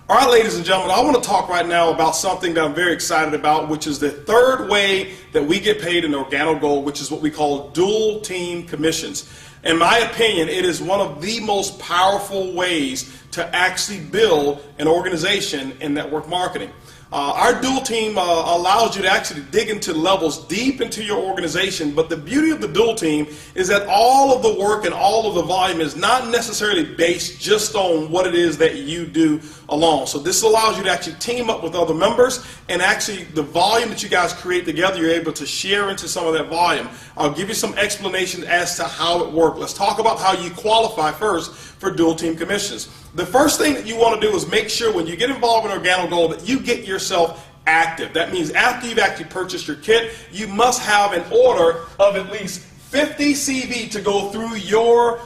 All right, ladies and gentlemen, I want to talk right now about something that I'm very excited about, which is the third way that we get paid in Organo Gold, which is what we call dual team commissions. In my opinion, it is one of the most powerful ways to actually build an organization in network marketing. Our dual team allows you to actually dig into levels deep into your organization, but the beauty of the dual team is that all of the work and all of the volume is not necessarily based just on what it is that you do alone. So this allows you to actually team up with other members, and actually the volume that you guys create together, you're able to share into some of that volume. I'll give you some explanations as to how it works. Let's talk about how you qualify first for dual team commissions. The first thing that you want to do is make sure when you get involved in Organo Gold that you get yourself active. That means after you've actually purchased your kit, you must have an order of at least 50 CV to go through your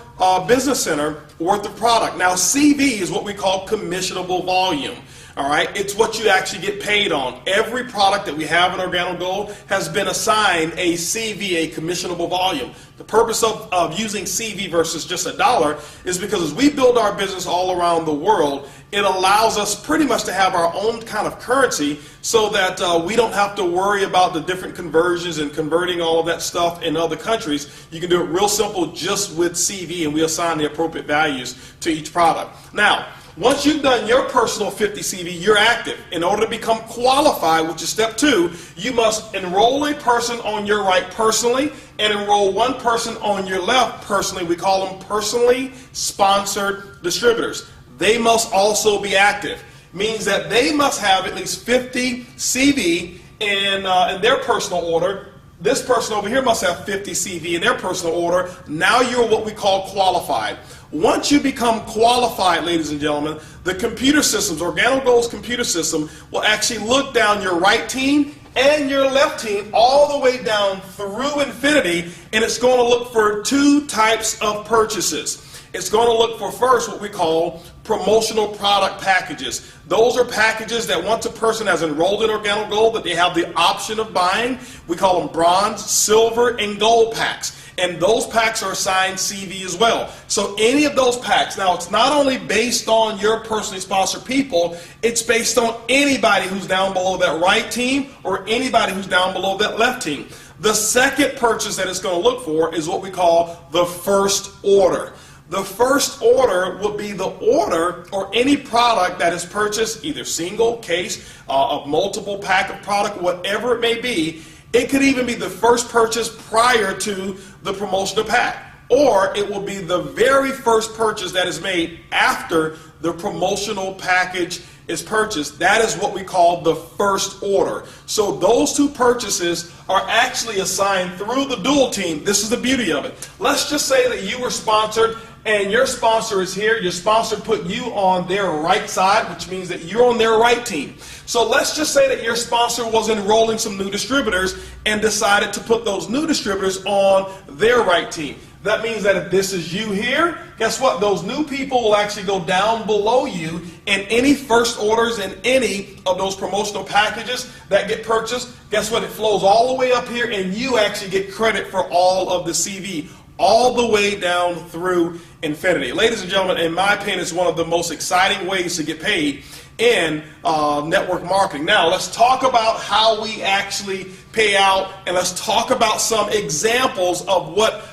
business center worth of product. Now CV is what we call commissionable volume. All right, it's what you actually get paid on. Every product that we have in Organo Gold has been assigned a CV, a commissionable volume. The purpose of using CV versus just $1 is because as we build our business all around the world, it allows us pretty much to have our own kind of currency so that we don't have to worry about the different conversions and converting all of that stuff in other countries. You can do it real simple just with CV, and we assign the appropriate values to each product. Now, once you've done your personal 50 CV, you're active. In order to become qualified, which is step 2, you must enroll a person on your right personally and enroll one person on your left personally. We call them personally sponsored distributors. They must also be active. Means that they must have at least 50 CV in their personal order. This person over here must have 50 CV in their personal order. Now you're what we call qualified. Once you become qualified, ladies and gentlemen, the computer systems, Organo Gold's computer system, will actually look down your right team and your left team all the way down through infinity, and it's going to look for 2 types of purchases. It's going to look for first what we call promotional product packages. Those are packages that once a person has enrolled in Organo Gold that they have the option of buying. We call them bronze, silver, and gold packs. And those packs are assigned CV as well. So any of those packs, now it's not only based on your personally sponsored people, it's based on anybody who's down below that right team or anybody who's down below that left team. The second purchase that it's going to look for is what we call the first order. The first order will be the order or any product that is purchased, either single, case, a multiple pack of product, whatever it may be. It could even be the first purchase prior to the promotional pack, or it will be the very first purchase that is made after the promotional package is purchased. That is what we call the first order. So those 2 purchases are actually assigned through the dual team. This is the beauty of it. Let's just say that you were sponsored and your sponsor is here. Your sponsor put you on their right side, which means that you're on their right team. So let's just say that your sponsor was enrolling some new distributors and decided to put those new distributors on their right team. That means that if this is you here, guess what? Those new people will actually go down below you, and any first orders in any of those promotional packages that get purchased, guess what? It flows all the way up here, and you actually get credit for all of the CV, all the way down through infinity. Ladies and gentlemen, in my opinion, it's one of the most exciting ways to get paid in network marketing. Now, let's talk about how we actually pay out, and let's talk about some examples of what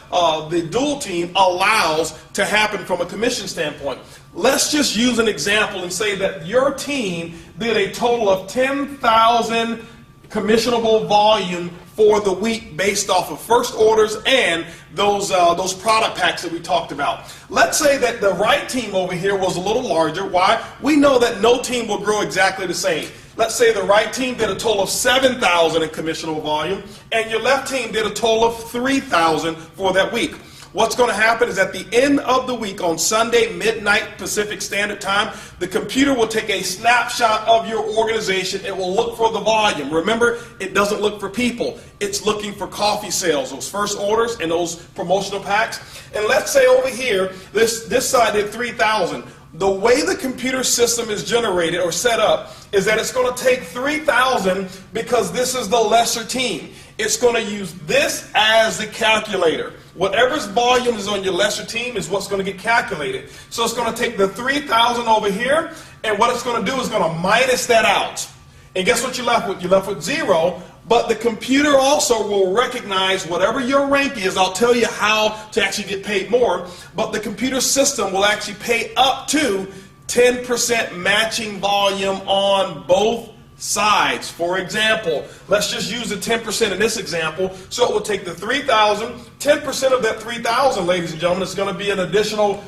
the dual team allows to happen from a commission standpoint. Let's just use an example and say that your team did a total of 10,000 commissionable volume for the week based off of first orders and those product packs that we talked about. Let's say that the right team over here was a little larger. Why? We know that no team will grow exactly the same. Let's say the right team did a total of 7,000 in commissionable volume, and your left team did a total of 3,000 for that week. What's going to happen is at the end of the week on Sunday, midnight Pacific Standard Time, the computer will take a snapshot of your organization. It will look for the volume. Remember, it doesn't look for people. It's looking for coffee sales, those first orders and those promotional packs. And let's say over here, this side did 3,000. The way the computer system is generated or set up is that it's going to take 3,000 because this is the lesser team. It's going to use this as the calculator. Whatever's volume is on your lesser team is what's going to get calculated. So it's going to take the 3,000 over here, And what it's going to do is going to minus that out. And guess what you're left with? You're left with 0. But the computer also will recognize whatever your rank is. I'll tell you how to actually get paid more. But the computer system will actually pay up to 10% matching volume on both sides. For example, let's just use the 10% in this example. So it will take the 3,000, 10% of that 3,000, ladies and gentlemen, is going to be an additional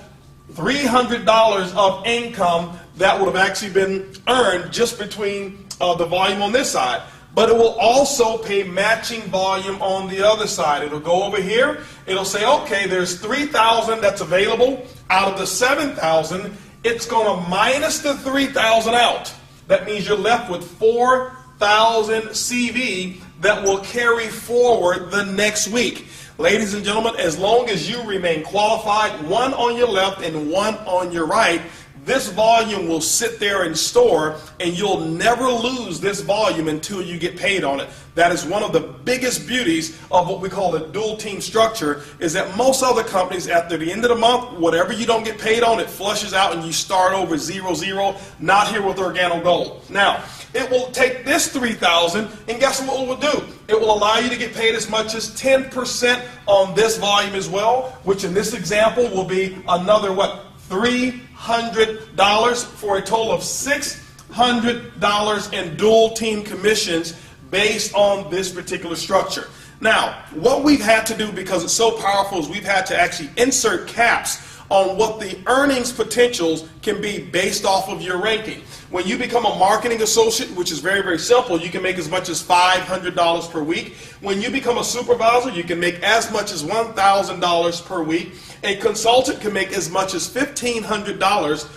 $300 of income that would have actually been earned just between the volume on this side. But it will also pay matching volume on the other side. It'll go over here. It'll say, okay, there's 3,000 that's available out of the 7,000. It's going to minus the 3,000 out. That means you're left with 4,000 CV that will carry forward the next week. Ladies and gentlemen, as long as you remain qualified, one on your left and one on your right, this volume will sit there and store, and you'll never lose this volume until you get paid on it. That is one of the biggest beauties of what we call the dual team structure, is that most other companies, after the end of the month, whatever you don't get paid on, it flushes out and you start over 0-0. Not here with Organo Gold. Now, it will take this 3,000, and guess what it will do? It will allow you to get paid as much as 10% on this volume as well, which in this example will be another, what, $300 for a total of $600 in dual team commissions based on this particular structure. Now, what we've had to do, because it's so powerful, is we've had to actually insert caps on what the earnings potentials can be based off of your ranking. When you become a marketing associate, which is very, very simple, you can make as much as $500 per week. When you become a supervisor, you can make as much as $1,000 per week. A consultant can make as much as $1,500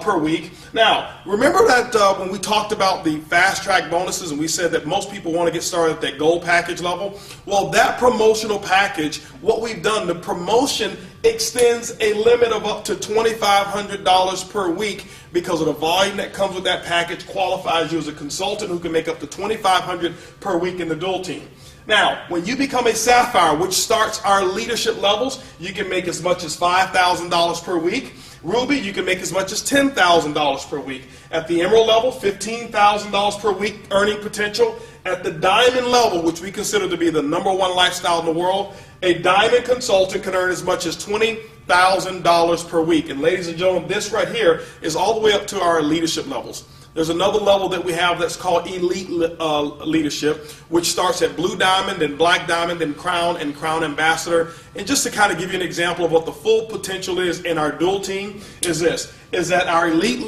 per week. Now, remember that when we talked about the fast track bonuses and we said that most people want to get started at that gold package level? Well, that promotional package, what we've done, the promotion extends a limit of up to $2,500 per week, because of the volume that comes with that package qualifies you as a consultant who can make up to $2,500 per week in the dual team. Now, when you become a Sapphire, which starts our leadership levels, you can make as much as $5,000 per week. Ruby, you can make as much as $10,000 per week. At the Emerald level, $15,000 per week earning potential. At the Diamond level, which we consider to be the #1 lifestyle in the world, a Diamond consultant can earn as much as $20,000 per week. And ladies and gentlemen, this right here is all the way up to our leadership levels. There's another level that we have that's called Elite Leadership, which starts at Blue Diamond, and Black Diamond, and Crown Ambassador. And just to kind of give you an example of what the full potential is in our dual team is this, is that our elite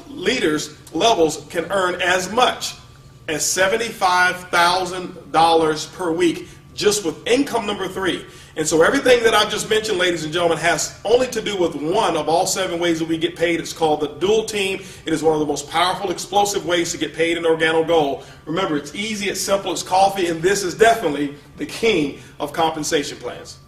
leaders levels can earn as much as $75,000 per week just with income number 3. And so everything that I've just mentioned, ladies and gentlemen, has only to do with one of all 7 ways that we get paid. It's called the dual team. It is one of the most powerful, explosive ways to get paid in Organo Gold. Remember, it's easy, it's simple, it's coffee, and this is definitely the king of compensation plans.